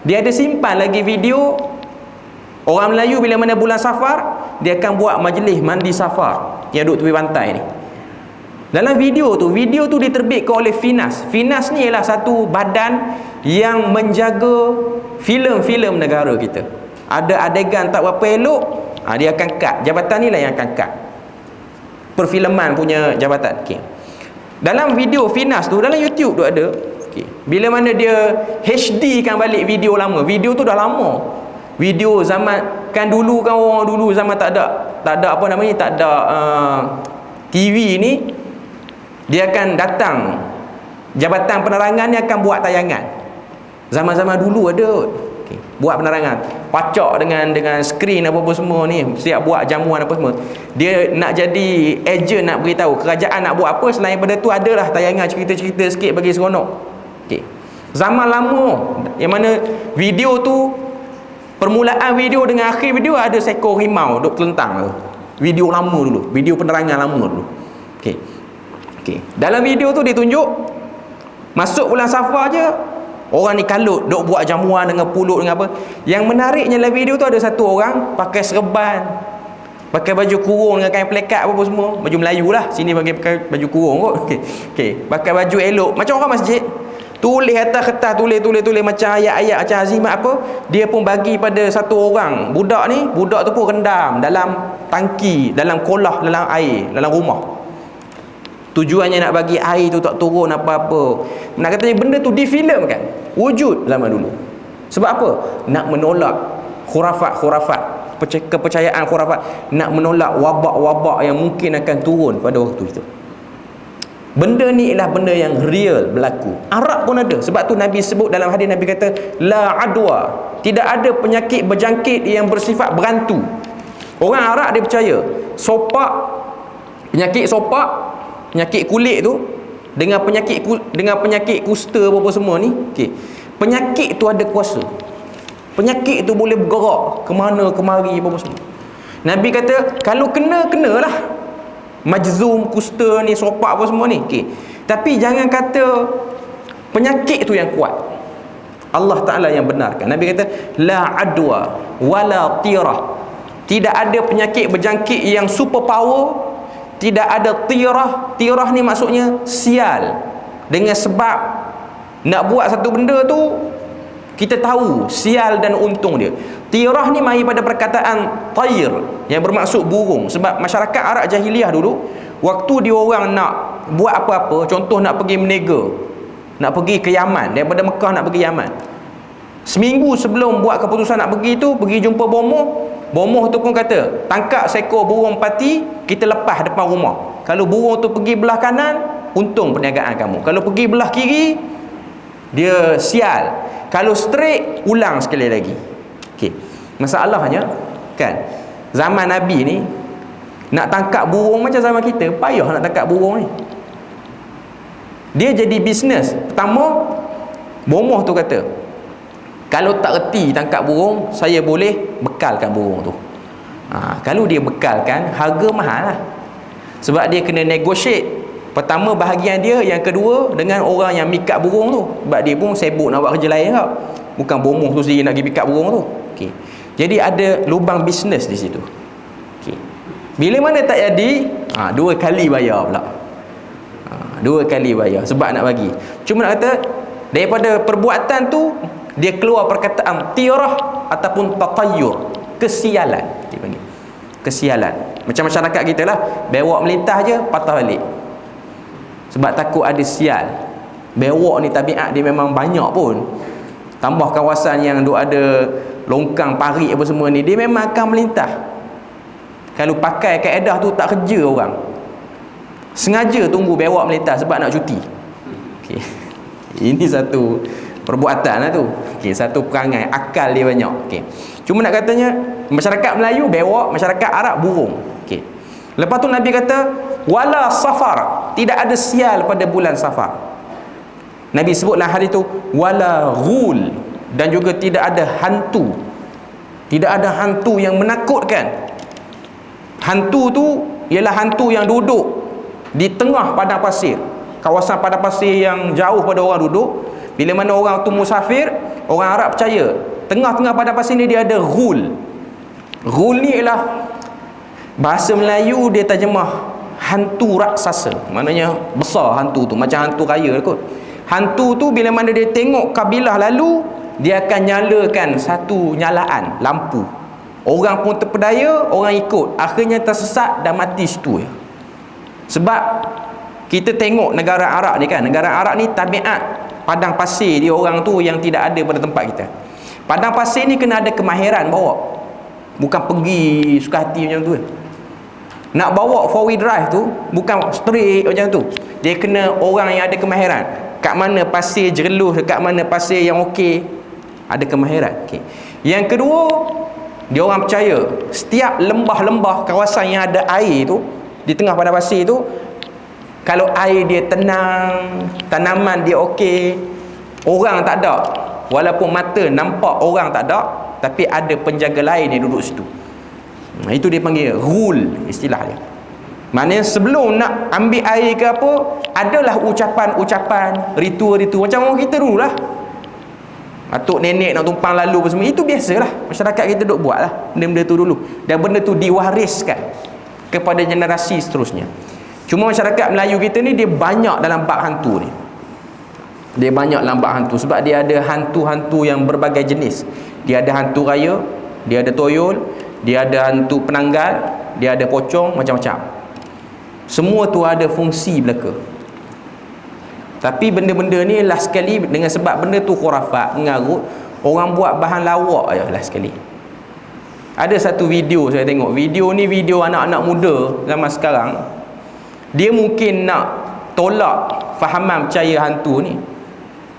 dia ada simpan lagi video orang Melayu bila mana bulan Safar, dia akan buat majlis mandi Safar yang duduk tepi pantai ni. Dalam video tu diterbitkan oleh Finas. Finas ni ialah satu badan yang menjaga filem-filem negara kita. Ada adegan tak berapa elok, dia akan cut. Jabatan ni lah yang akan cut. Perfilman punya jabatan. Okay. Dalam video Finas tu, dalam YouTube tu ada. Okay. Bila mana dia HD kan balik video lama. Video tu dah lama. Video zaman kan dulu, kan orang dulu zaman tak ada apa namanya, tak ada TV ni, dia akan datang, Jabatan Penerangan ni akan buat tayangan. Zaman-zaman dulu ada, okay, buat penerangan, pacak dengan skrin apa-apa semua ni, siap buat jamuan apa semua. Dia nak jadi ejen, nak beritahu kerajaan nak buat apa. Selain pada tu adalah tayangan cerita-cerita sikit bagi seronok. Okay. Zaman lama yang mana video tu, permulaan video dengan akhir video ada seekor rimau duk telentang tu. Video lama dulu, video penerangan lama dulu. Okey. Okey. Dalam video tu dia tunjuk masuk bulan Safar je, orang ni kalut duk buat jamuan dengan pulut dengan apa. Yang menariknya dalam video tu ada satu orang pakai serban, pakai baju kurung dengan kain pelekat apa semua, baju Melayu lah. Sini pakai baju kurung kot. Okey. Okey, pakai baju elok macam orang masjid. Tulis atas kertas, tulis macam ayat-ayat, macam azimat apa. Dia pun bagi pada satu orang budak ni. Budak tu pun rendam dalam tangki, dalam kolah, dalam air, dalam rumah. Tujuannya nak bagi air tu tak turun apa-apa. Nak katanya benda tu difilmkan, wujud zaman dulu. Sebab apa? Nak menolak khurafat-khurafat, kepercayaan khurafat, nak menolak wabak-wabak yang mungkin akan turun pada waktu itu. Benda ni ialah benda yang real berlaku. Arab pun ada. Sebab tu Nabi sebut dalam hadis, Nabi kata la adwa, tidak ada penyakit berjangkit yang bersifat berantu. Orang Arab dia percaya penyakit sopak, penyakit kulit tu dengan penyakit kusta apa semua ni, okey. Penyakit tu ada kuasa. Penyakit tu boleh bergerak ke mana kemari apa semua. Nabi kata kalau kenalah. Majzum, kusta ni, sopak apa semua ni, okay. Tapi jangan kata penyakit tu yang kuat. Allah Ta'ala yang benarkan. Nabi kata la adwa wala tirah, tidak ada penyakit berjangkit yang super power, tidak ada tirah. Tirah ni maksudnya sial. Dengan sebab nak buat satu benda tu, kita tahu sial dan untung dia. Tirah ni mari pada perkataan tair yang bermaksud burung. Sebab masyarakat Arab jahiliah dulu, waktu dia orang nak buat apa-apa, contoh nak pergi menega, nak pergi ke Yaman, daripada Mekah nak pergi Yaman, seminggu sebelum buat keputusan nak pergi tu, pergi jumpa bomoh tu pun kata, tangkap seekor burung pati, kita lepas depan rumah. Kalau burung tu pergi belah kanan, untung perniagaan kamu. Kalau pergi belah kiri, dia sial. Kalau straight, ulang sekali lagi. Okey. Masalahnya kan, zaman Nabi ni nak tangkap burung macam zaman kita, payah nak tangkap burung ni. Dia jadi bisnes. Pertama, bomoh tu kata, kalau tak reti tangkap burung, saya boleh bekalkan burung tu. Kalau dia bekalkan, harga mahal lah. Sebab dia kena negotiate. Pertama bahagian dia, yang kedua dengan orang yang mikat burung tu. Sebab dia pun sibuk nak buat kerja lain tau. Bukan bomoh tu sendiri nak pergi mikat burung tu. Okey. Jadi ada lubang bisnes di situ. Okey. Bila mana tak jadi, dua kali bayar pula. Dua kali bayar sebab nak bagi. Cuma nak kata daripada perbuatan tu dia keluar perkataan tirah ataupun tatayyur, kesialan dia panggil. Kesialan. Macam masyarakat kita lah, bewak melintah je patah balik. Sebab takut ada sial. Bewak ni tabiat dia memang banyak pun. Tambah kawasan yang duk ada longkang, parit apa semua ni, dia memang akan melintah. Kalau pakai kaedah tu tak kerja orang. Sengaja tunggu bewak melintah sebab nak cuti. Okay. Ini satu perbuatan lah tu. Okay. Satu perangai, akal dia banyak. Okay. Cuma nak katanya masyarakat Melayu bewak, masyarakat Arab burung. Okay. Lepas tu Nabi kata wala safar, tidak ada sial pada bulan Safar. Nabi sebutlah hari tu wala ghul, dan juga tidak ada hantu. Tidak ada hantu yang menakutkan. Hantu tu ialah hantu yang duduk di tengah padang pasir, kawasan padang pasir yang jauh pada orang duduk. Bila mana orang tu musafir, orang Arab percaya tengah-tengah padang pasir ni dia ada ghul. Ghul ni ialah bahasa Melayu dia terjemah hantu raksasa, maknanya besar hantu tu, macam hantu raya kot. Hantu tu bila mana dia tengok kabilah lalu, dia akan nyalakan satu nyalaan lampu. Orang pun terpedaya, orang ikut, akhirnya tersesat dan mati situ ya. Sebab kita tengok negara Arab ni kan, negara Arab ni tabiat padang pasir dia orang tu yang tidak ada pada tempat kita. Padang pasir ni kena ada kemahiran bawa, bukan pergi suka hati macam tu. Nak bawa 4-wheel drive tu bukan straight macam tu. Dia kena orang yang ada kemahiran. Kat mana pasir jereluh, dekat mana pasir yang okey, ada kemahiran. Okay. Yang kedua, dia orang percaya setiap lembah-lembah kawasan yang ada air tu, di tengah padang pasir tu, kalau air dia tenang, tanaman dia okey, orang tak ada, walaupun mata nampak orang tak ada, tapi ada penjaga lain yang duduk situ. Itu dia panggil rule, istilah dia. Maknanya sebelum nak ambil air ke apa, adalah ucapan-ucapan, ritual-ritual macam orang kita dulu lah. Atuk nenek nak tumpang lalu apa semua, itu biasalah. Masyarakat kita duk buat lah benda-benda tu dulu. Dan benda tu diwariskan kepada generasi seterusnya. Cuma masyarakat Melayu kita ni, dia banyak dalam bab hantu ni. Dia banyak dalam bab hantu. Sebab dia ada hantu-hantu yang berbagai jenis. Dia ada hantu raya, dia ada toyol, dia ada hantu penanggal, dia ada pocong, macam-macam. Semua tu ada fungsi belaka. Tapi benda-benda ni last sekali, dengan sebab benda tu khurafat, mengarut, orang buat bahan lawak je last sekali. Ada satu video saya tengok. Video ni video anak-anak muda zaman sekarang. Dia mungkin nak tolak fahaman percaya hantu ni.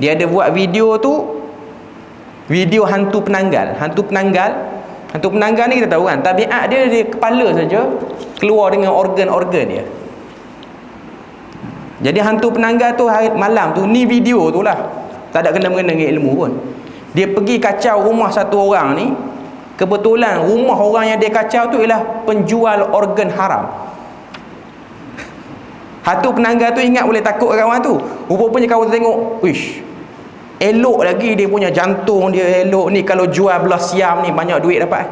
Dia ada buat video tu, video hantu penanggal. Hantu penanggal ni kita tahu kan, tabiat dia kepala saja keluar dengan organ-organ dia. Jadi hantu penanggal tu hari malam tu, ni video tu lah, tak ada kena-mengena dengan ilmu pun. Dia pergi kacau rumah satu orang ni. Kebetulan rumah orang yang dia kacau tu ialah penjual organ haram. Hantu penanggal tu ingat boleh takut kawan tu. Rupanya kawan tu tengok, wish, elok lagi dia punya jantung dia elok ni, kalau jual belah siam ni banyak duit dapat.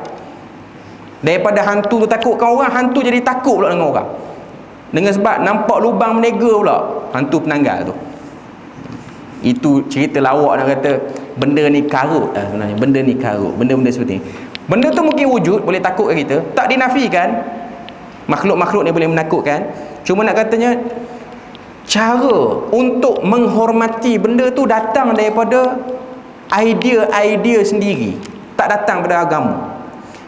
Daripada hantu tu takutkan orang, hantu jadi takut pula dengan orang. Dengan sebab nampak lubang menega pula hantu penanggal tu. Itu cerita lawak nak kata benda ni karut lah sebenarnya. Benda ni karut, benda-benda seperti ni. Benda tu mungkin wujud, boleh takutkan kita, tak dinafikan makhluk-makhluk ni boleh menakutkan. Cuma nak katanya cara untuk menghormati benda tu datang daripada idea-idea sendiri, tak datang daripada agama.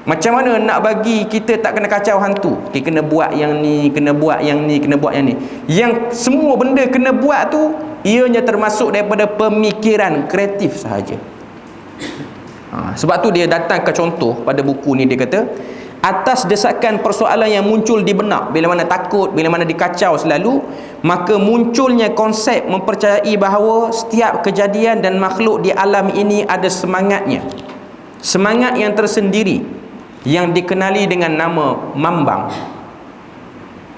Macam mana nak bagi kita tak kena kacau hantu? Okay, kena buat yang ni, kena buat yang ni, kena buat yang ni. Yang semua benda kena buat tu, ianya termasuk daripada pemikiran kreatif sahaja. Sebab tu dia datang ke contoh pada buku ni, dia kata atas desakan persoalan yang muncul di benak, bila mana takut, bila mana dikacau selalu, maka munculnya konsep mempercayai bahawa setiap kejadian dan makhluk di alam ini ada semangatnya. Semangat yang tersendiri yang dikenali dengan nama mambang.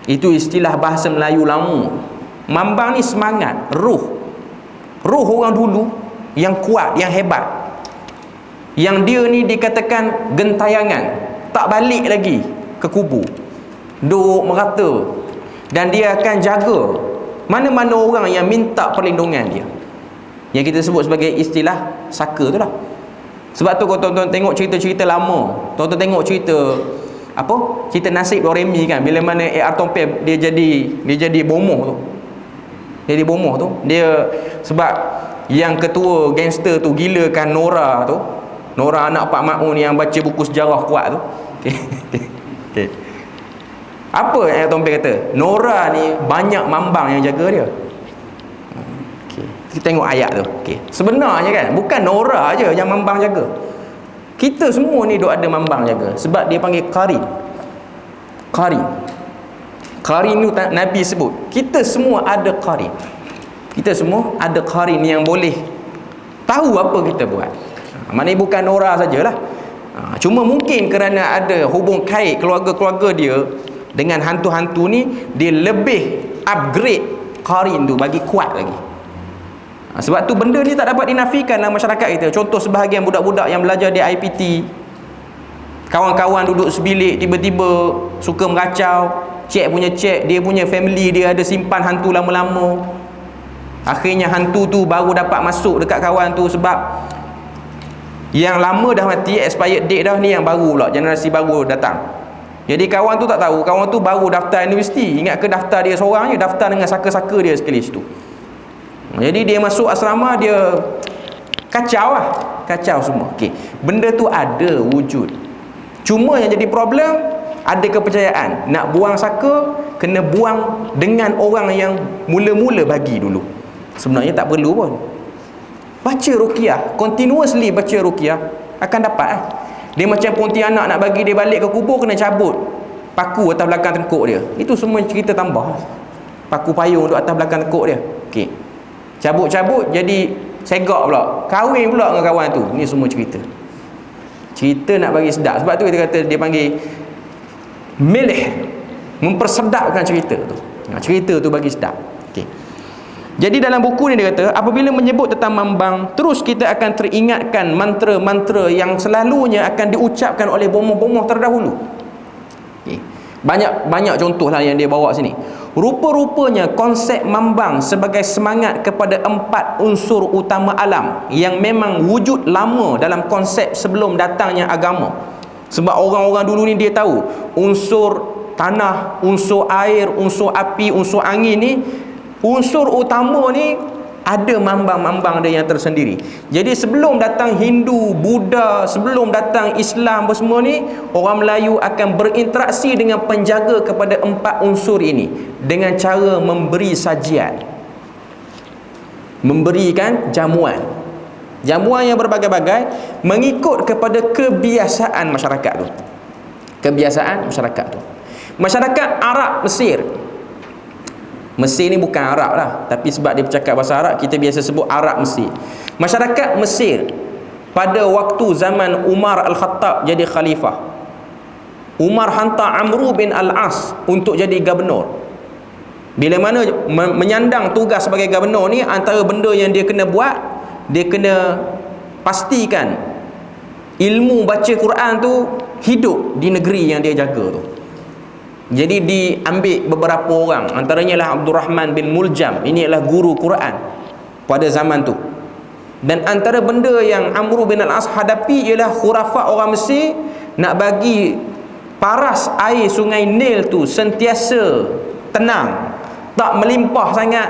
Itu istilah bahasa Melayu lama. Mambang ni semangat, roh. Roh orang dulu yang kuat, yang hebat. Yang dia ni dikatakan gentayangan, tak balik lagi ke kubur, duduk merata, dan dia akan jaga mana-mana orang yang minta perlindungan dia, yang kita sebut sebagai istilah saka tu lah. Sebab tu kalau tuan-tuan tengok cerita-cerita lama, tuan-tuan tengok cerita apa, cerita nasib Doremi kan, bila mana A.R. Tompel dia jadi bomoh tu. Dia jadi bomoh tu, dia sebab yang ketua gangster tu gilakan Nora tu, Nora anak Pak Ma'un yang baca buku sejarah kuat tu. Okay. Apa yang Tompel kata? Nora ni banyak mambang yang jaga dia. Okay. Kita tengok ayat tu. Okay. Sebenarnya kan, bukan Nora aja yang mambang jaga. Kita semua ni duk ada mambang jaga. Sebab dia panggil qarin. Qarin. Qarin tu Nabi sebut. Kita semua ada qarin. Kita semua ada qarin yang boleh tahu apa kita buat. Maknanya bukan Nora sajalah. Cuma mungkin kerana ada hubung kait keluarga-keluarga dia dengan hantu-hantu ni, dia lebih upgrade qarin tu, bagi kuat lagi. Sebab tu benda ni tak dapat dinafikan dalam masyarakat kita. Contoh sebahagian budak-budak yang belajar di IPT, kawan-kawan duduk sebilik, tiba-tiba suka meracau, cek punya cek, dia punya family dia ada simpan hantu lama-lama. Akhirnya hantu tu baru dapat masuk dekat kawan tu, sebab yang lama dah mati, expired date dah, ni yang baru pula, generasi baru datang. Jadi kawan tu tak tahu, kawan tu baru daftar universiti. Ingat ke daftar dia seorang je, daftar dengan saka-saka dia sekali situ. Jadi dia masuk asrama, dia kacau lah, kacau semua. Okey, benda tu ada wujud. Cuma yang jadi problem, ada kepercayaan. Nak buang saka, kena buang dengan orang yang mula-mula bagi dulu. Sebenarnya tak perlu pun. Baca ruqyah, continuously baca ruqyah, akan dapat lah. Dia macam Pontianak nak bagi dia balik ke kubur, kena cabut paku atas belakang tengkuk dia. Itu semua cerita tambah. Paku payung duduk atas belakang tengkuk dia. Okey, cabut-cabut jadi segak pula, kahwin pula dengan kawan tu. Ni semua cerita. Cerita nak bagi sedap. Sebab tu kita kata dia panggil milih, mempersedapkan cerita tu. Cerita tu bagi sedap. Okey. Jadi dalam buku ni dia kata, apabila menyebut tentang mambang, terus kita akan teringatkan mantra-mantra yang selalunya akan diucapkan oleh bomoh-bomoh terdahulu. Okay. Banyak contoh lah yang dia bawa sini. Rupa-rupanya konsep mambang sebagai semangat kepada 4 unsur utama alam yang memang wujud lama dalam konsep sebelum datangnya agama. Sebab orang-orang dulu ni dia tahu unsur tanah, unsur air, unsur api, unsur angin ni, unsur utama ni ada mambang-mambang dia yang tersendiri. Jadi sebelum datang Hindu, Buddha, sebelum datang Islam semua ni, orang Melayu akan berinteraksi dengan penjaga kepada 4 unsur ini dengan cara memberi sajian, memberikan jamuan yang berbagai-bagai mengikut kepada kebiasaan masyarakat tu. Kebiasaan masyarakat tu. Masyarakat Arab Mesir ni bukan Arab lah, tapi sebab dia bercakap bahasa Arab, kita biasa sebut Arab Mesir. Masyarakat Mesir pada waktu zaman Umar Al-Khattab jadi khalifah, Umar hantar Amru bin Al-As untuk jadi gubernur. Bila mana menyandang tugas sebagai gubernur ni, antara benda yang dia kena buat, dia kena pastikan ilmu baca Quran tu hidup di negeri yang dia jaga tu. Jadi diambil beberapa orang, antaranya lah Abdul Rahman bin Muljam. Ini adalah guru Quran pada zaman tu. Dan antara benda yang Amru bin Al-As hadapi ialah khurafat orang Mesir nak bagi paras air sungai Nil tu sentiasa tenang, tak melimpah sangat,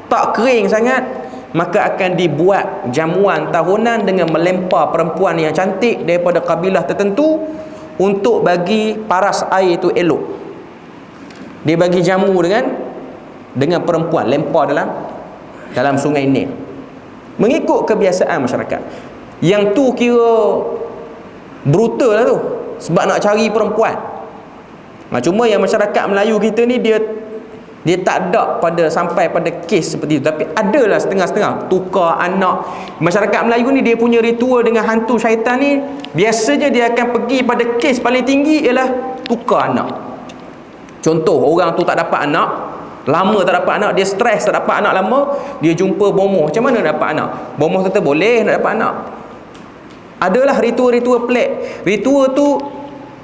tak kering sangat, maka akan dibuat jamuan tahunan dengan melempar perempuan yang cantik daripada kabilah tertentu untuk bagi paras air itu elok. Dia bagi jamu dengan perempuan, lempar dalam sungai Nil, mengikut kebiasaan masyarakat. Yang tu kira brutal lah tu, sebab nak cari perempuan. Cuma yang masyarakat Melayu kita ni dia tak ada sampai pada kes seperti itu, tapi adalah setengah-setengah tukar anak. Masyarakat Melayu ni dia punya ritual dengan hantu syaitan ni, biasanya dia akan pergi pada kes paling tinggi ialah tukar anak. Contoh, orang tu tak dapat anak lama, tak dapat anak, dia stres tak dapat anak lama, dia jumpa bomoh. Macam mana nak dapat anak? Bomoh kata boleh nak dapat anak. Adalah ritual-ritual pelik. Ritual tu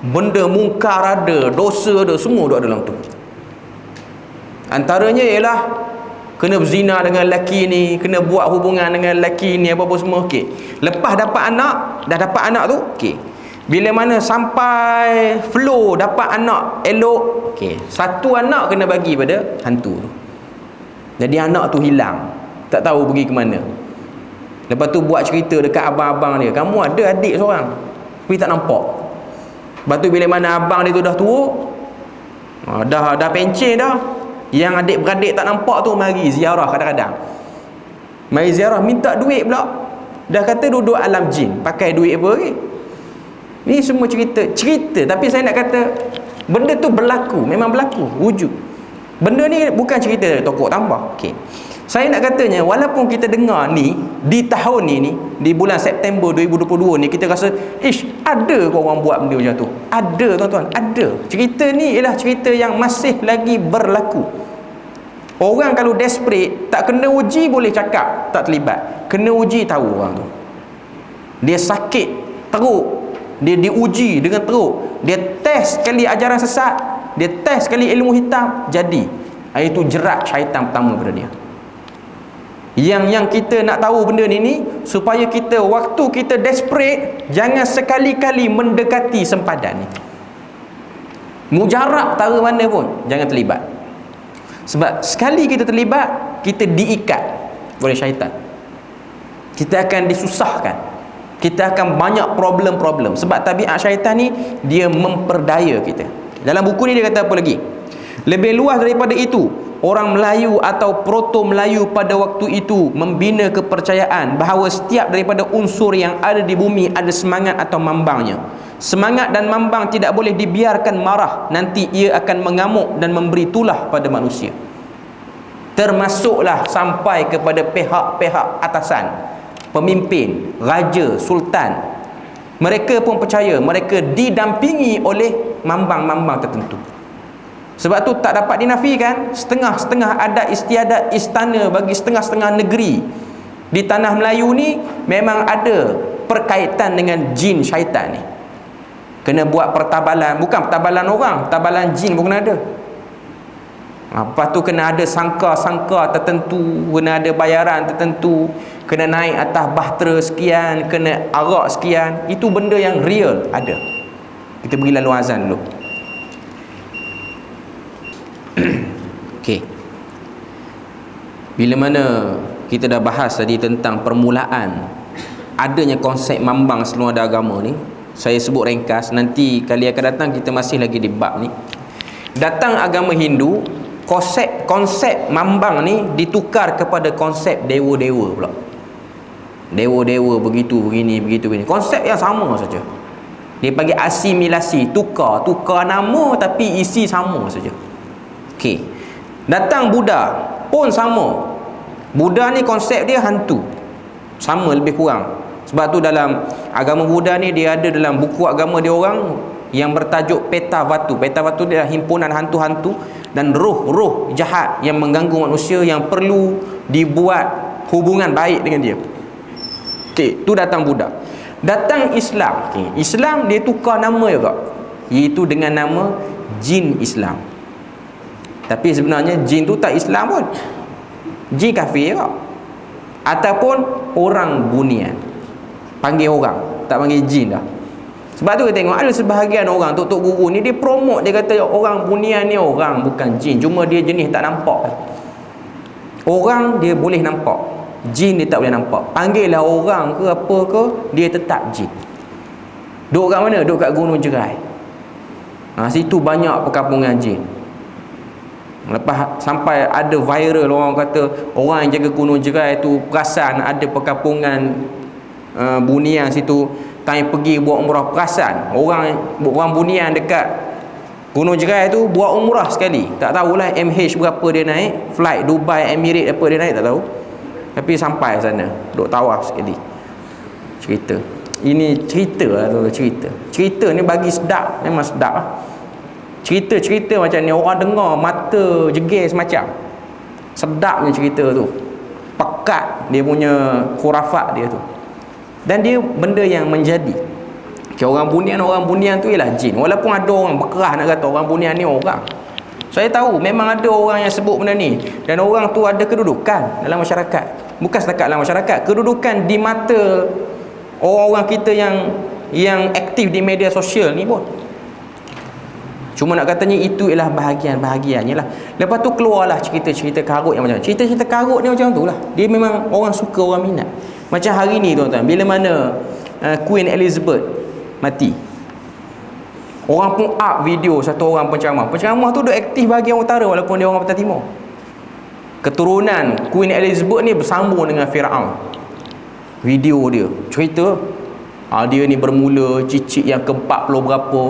benda mungkar ada, dosa ada, semua ada dalam tu. Antaranya ialah kena berzina dengan lelaki ni, kena buat hubungan dengan lelaki ni, apa-apa semua. Okey. Lepas dapat anak, dah dapat anak tu, okey. Bila mana sampai flow dapat anak elok, okey, satu anak kena bagi pada hantu tu. Jadi anak tu hilang, tak tahu pergi ke mana. Lepas tu buat cerita dekat abang-abang dia, kamu ada adik seorang tapi tak nampak. Lepas tu bila mana abang dia tu dah tua, dah pencen dah, yang adik-beradik tak nampak tu mari ziarah kadang-kadang. Mari ziarah minta duit pula. Dah kata duduk alam jin, pakai duit apa lagi? Ni semua cerita, tapi saya nak kata benda tu berlaku, memang berlaku, wujud. Benda ni bukan cerita tokoh tambah. Okey. Saya nak katanya, walaupun kita dengar ni di tahun ni di bulan September 2022 ni, kita rasa ada ke orang buat benda macam tu? Ada tuan-tuan, ada. Cerita ni ialah cerita yang masih lagi berlaku. Orang kalau desperate, tak kena uji boleh cakap tak terlibat, kena uji tahu orang tu. Dia sakit teruk, dia diuji dengan teruk, dia test sekali ajaran sesat, dia test sekali ilmu hitam, jadi itu jerat syaitan pertama pada dia. Yang kita nak tahu benda ni supaya kita, waktu kita desperate, jangan sekali-kali mendekati sempadan ni. Mujarab tara mana pun jangan terlibat. Sebab sekali kita terlibat, kita diikat oleh syaitan. Kita akan disusahkan, kita akan banyak problem-problem. Sebab tabiat syaitan ni, dia memperdaya kita. Dalam buku ni dia kata apa lagi? Lebih luas daripada itu, orang Melayu atau proto Melayu pada waktu itu membina kepercayaan bahawa setiap daripada unsur yang ada di bumi ada semangat atau mambangnya. Semangat dan mambang tidak boleh dibiarkan marah, nanti ia akan mengamuk dan memberi tulah pada manusia. Termasuklah sampai kepada pihak-pihak atasan, pemimpin, raja, sultan. Mereka pun percaya mereka didampingi oleh mambang-mambang tertentu. Sebab tu tak dapat dinafikan, setengah-setengah adat istiadat istana bagi setengah-setengah negeri di tanah Melayu ni memang ada perkaitan dengan jin syaitan ni. Kena buat pertabalan, bukan pertabalan orang, pertabalan jin pun kena ada. Lepas tu kena ada sangka-sangka tertentu, kena ada bayaran tertentu, kena naik atas bahtera sekian, kena arak sekian. Itu benda yang real ada. Kita beri lalu azan dulu. Okey. Bila mana kita dah bahas tadi tentang permulaan adanya konsep mambang seluruh ada agama ni, saya sebut ringkas, nanti kali akan datang kita masih lagi di bab ni. Datang agama Hindu, konsep mambang ni ditukar kepada konsep dewa-dewa pula. Dewa-dewa begitu, begini, begitu, begini. Konsep yang sama saja. Dia panggil asimilasi, tukar nama tapi isi sama saja. Okey. Datang Buddha pun sama. Buddha ni konsep dia hantu. Sama lebih kurang. Sebab tu dalam agama Buddha ni dia ada dalam buku agama dia orang yang bertajuk Peta Vatu. Peta Vatu dia adalah himpunan hantu-hantu dan roh-roh jahat yang mengganggu manusia yang perlu dibuat hubungan baik dengan dia. Okey, tu datang Buddha. Datang Islam. Okay. Islam dia tukar nama juga, iaitu dengan nama jin Islam. Tapi sebenarnya jin tu tak Islam pun, jin kafir juga, ataupun orang bunian. Panggil orang, tak panggil jin dah. Sebab tu kita tengok ada sebahagian orang, tok-tok guru ni dia promote, dia kata orang bunian ni orang, bukan jin, cuma dia jenis tak nampak. Orang dia boleh nampak, jin dia tak boleh nampak. Panggillah orang ke apa ke, dia tetap jin. Duduk kat mana? Duduk kat Gunung Jerai. Situ banyak perkampungan jin. Lepas sampai ada viral, orang kata orang yang jaga Gunung Jerai tu perasan ada perkampungan bunian situ. Tanya pergi buat umrah, perasan orang bunian dekat Gunung Jerai tu buat umrah sekali. Tak tahulah MH berapa dia naik, flight Dubai Emirates apa dia naik tak tahu. Tapi sampai sana, duk tawaf sekali. Cerita ini cerita lah, cerita. Cerita ni bagi sedap, memang sedap lah. Cerita-cerita macam ni orang dengar mata jegil semacam. Sedapnya cerita tu. Pekat dia punya khurafat dia tu. Dan dia benda yang menjadi. Orang bunian tu ialah jin. Walaupun ada orang berkerah nak kata orang bunian ni orang. Saya tahu memang ada orang yang sebut benda ni, dan orang tu ada kedudukan dalam masyarakat. Bukan setakat dalam masyarakat, kedudukan di mata orang-orang kita yang aktif di media sosial ni pun. Cuma nak katanya itu ialah bahagian-bahagiannya lah. Lepas tu keluarlah cerita-cerita karut yang macam cerita-cerita karut ni macam tu lah. Dia memang orang suka, orang minat. Macam hari ni tuan-tuan, bila mana Queen Elizabeth mati, orang pun up video satu orang penceramah tu duk aktif bahagian utara walaupun dia orang Pantai Timur. Keturunan Queen Elizabeth ni bersambung dengan Firaun. Video dia cerita dia ni bermula cicit yang ke-40 berapa,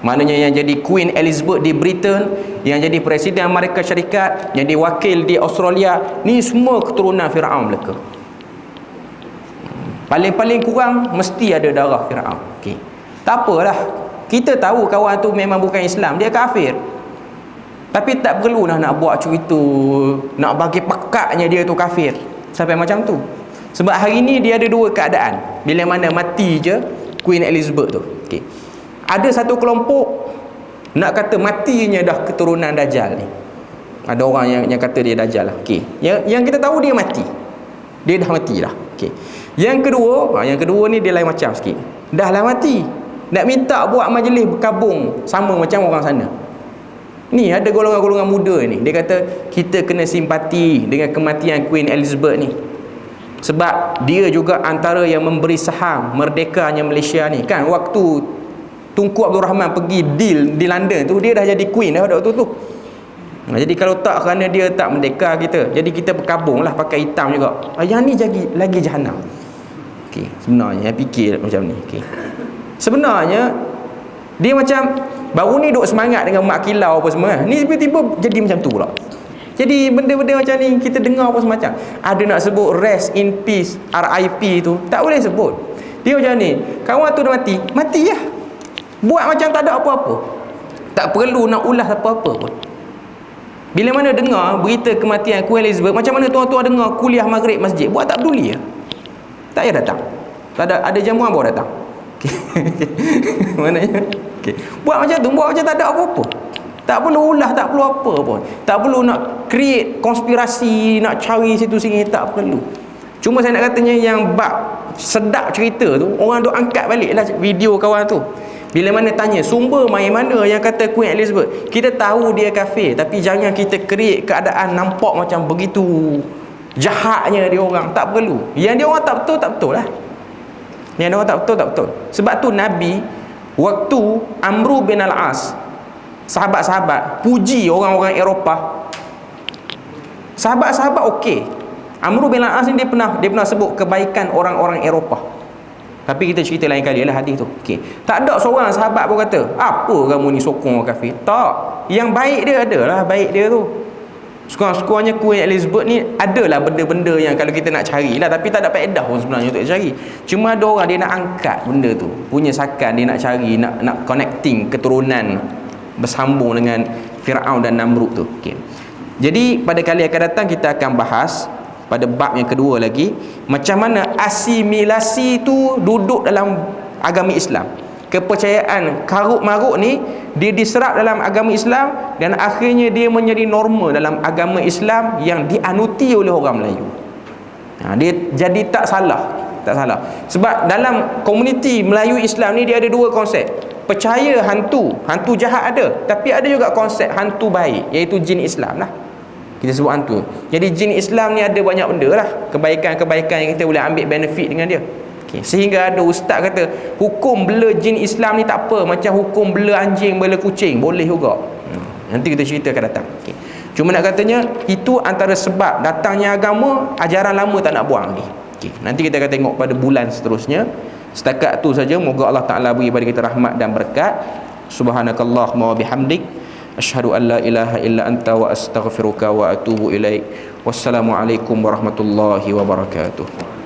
Maknanya yang jadi Queen Elizabeth di Britain, yang jadi Presiden Amerika Syarikat, yang jadi wakil di Australia, ni semua keturunan Firaun mereka. Paling-paling kurang mesti ada darah Firaun. Okey. Tak apalah. Kita tahu kawan tu memang bukan Islam, dia kafir. Tapi tak perlu nak buat cerita, nak bagi pekatnya dia tu kafir sampai macam tu. Sebab hari ni dia ada dua keadaan. Bila mana mati je Queen Elizabeth tu. Okey. Ada satu kelompok nak kata matinya dah keturunan Dajjal ni. Ada orang yang kata dia Dajjal lah. Okey. Yang kita tahu dia mati. Dia dah mati dah. Okey. Yang kedua ni dia lain macam sikit. Dah lah mati. Nak minta buat majlis berkabung sama macam orang sana. Ni ada golongan-golongan muda ni. Dia kata kita kena simpati dengan kematian Queen Elizabeth ni. Sebab dia juga antara yang memberi saham merdekanya Malaysia ni. Kan waktu Tunku Abdul Rahman pergi deal di London tu, dia dah jadi queen dah waktu tu. Jadi kalau tak kerana dia tak merdeka kita, jadi kita berkabung lah pakai hitam juga. Yang ni lagi jahanam. Okey, sebenarnya fikir macam ni. Okey. Sebenarnya dia macam baru ni duk semangat dengan mak kilau apa semua. Ni tiba-tiba jadi macam tu pula. Jadi benda-benda macam ni kita dengar apa semacam. Ada nak sebut rest in peace, RIP tu, tak boleh sebut. Dia macam ni, kawan tu dah mati, mati lah. Buat macam tak ada apa-apa. Tak perlu nak ulas apa-apa pun. Bila mana dengar berita kematian Queen Elizabeth, macam mana tuan-tuan dengar kuliah maghrib masjid, buat tak peduli ya? Tak payah datang. Tak ada jamuan baru datang. Okay. Maknanya okay. Buat macam tu, buat macam tak ada apa-apa. Tak perlu ulas, tak perlu apa pun. Tak perlu nak create konspirasi, nak cari situ sini, tak perlu. Cuma saya nak katanya yang bab sedap cerita tu, orang tu angkat baliklah video kawan tu. Bila mana tanya sumber main mana yang kata Queen Elizabeth, kita tahu dia kafir, tapi jangan kita create keadaan nampak macam begitu jahatnya dia orang. Tak perlu. Yang dia orang tak betul, tak betul lah. Yang dia orang tak betul, tak betul. Sebab tu Nabi waktu Amru bin Al-As, sahabat-sahabat puji orang-orang Eropah, sahabat-sahabat okey. Amru bin Al-As ni dia pernah sebut kebaikan orang-orang Eropah. Tapi kita cerita lain kali lah hadis tu. Okey. Tak ada seorang sahabat pun kata, "Apa kamu ni sokong orang kafir?" Tak. Yang baik dia adalah baik dia tu. Sekurang-kurangnya Queen Elizabeth ni adalah benda-benda yang kalau kita nak cari lah, tapi tak ada faedah pun sebenarnya untuk cari. Cuma ada orang dia nak angkat benda tu. Punya sakan dia nak cari, nak connecting keturunan bersambung dengan Firaun dan Namrud tu. Okey. Jadi pada kali akan datang kita akan bahas pada bab yang kedua lagi, macam mana asimilasi tu duduk dalam agama Islam. Kepercayaan karut-marut ni dia diserap dalam agama Islam dan akhirnya dia menjadi norma dalam agama Islam yang dianuti oleh orang Melayu. Dia jadi tak salah. Sebab dalam komuniti Melayu Islam ni dia ada dua konsep. Percaya hantu jahat ada, tapi ada juga konsep hantu baik, iaitu jin Islam lah. Kita sebut hantu. Jadi jin Islam ni ada banyak benda lah, kebaikan-kebaikan yang kita boleh ambil benefit dengan dia. Okay. Sehingga ada ustaz kata hukum bela jin Islam ni tak apa, macam hukum bela anjing, bela kucing, boleh juga. Nanti kita cerita akan datang. Okay. Cuma nak katanya itu antara sebab datangnya agama, ajaran lama tak nak buang lagi. Okay. Nanti kita akan tengok pada bulan seterusnya. Setakat tu saja, moga Allah Ta'ala beri kepada kita rahmat dan berkat. Subhanakallahumma wa bihamdik, asyhadu an la ilaha illa anta wa astaghfiruka wa atubu ilaik. Wassalamualaikum warahmatullahi wabarakatuh.